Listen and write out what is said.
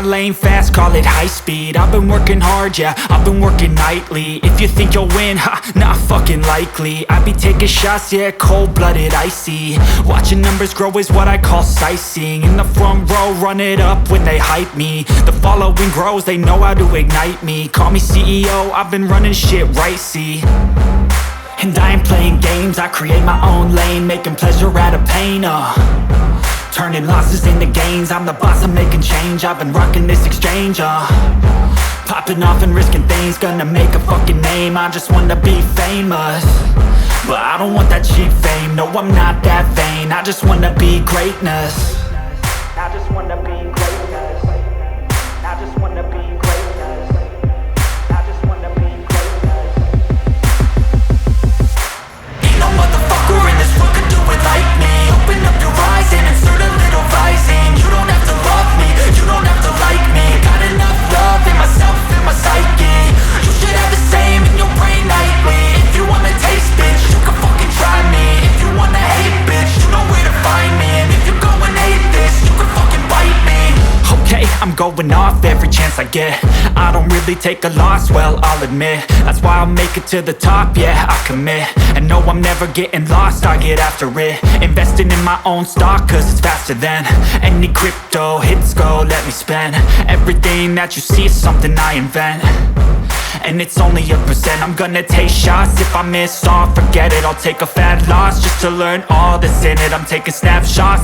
lane fast, call it high speed. I've been working hard, yeah, I've been working nightly. If you think you'll win, ha, not fucking likely. I be taking shots, yeah, cold-blooded, icy. Watching numbers grow is what I call sightseeing. In the front row, run it up when they hype me. The following grows, they know how to ignite me. Call me CEO, I've been running shit right, see. And I ain't playing games, I create my own lane, making pleasure out of pain, turning losses into gains. I'm the boss, I'm making change. I've been rocking this exchange, popping off and risking things. Gonna make a fucking name, I just wanna be famous. But I don't want that cheap fame, no I'm not that vain. I just wanna be greatness. I just wanna be greatness. I just wanna be greatness. I just wanna be greatness. Ain't no motherfucker in this world could do it like me. Open up your eyes and insert a little rising. You don't have to love me, you don't have to like me. Got enough love in myself, in my psyche. You should have the same in your brain nightly. If you wanna taste, bitch, you can fucking try me. If you wanna hate, bitch, you know where to find me. And if you go and hate this, you can fucking bite me. Okay, I'm going off every chance I get. I don't really take a loss, well, I'll admit. That's why I'll make it to the top, yeah, I commit. And no, I'm never getting lost, I get after it. Investing in my own stock, cause it's faster than any crypto hits go, let me spend. Everything that you see is something I invent. And it's only a percent. I'm gonna take shots. If I miss all, forget it. I'll take a fat loss just to learn all that's in it. I'm taking snapshots.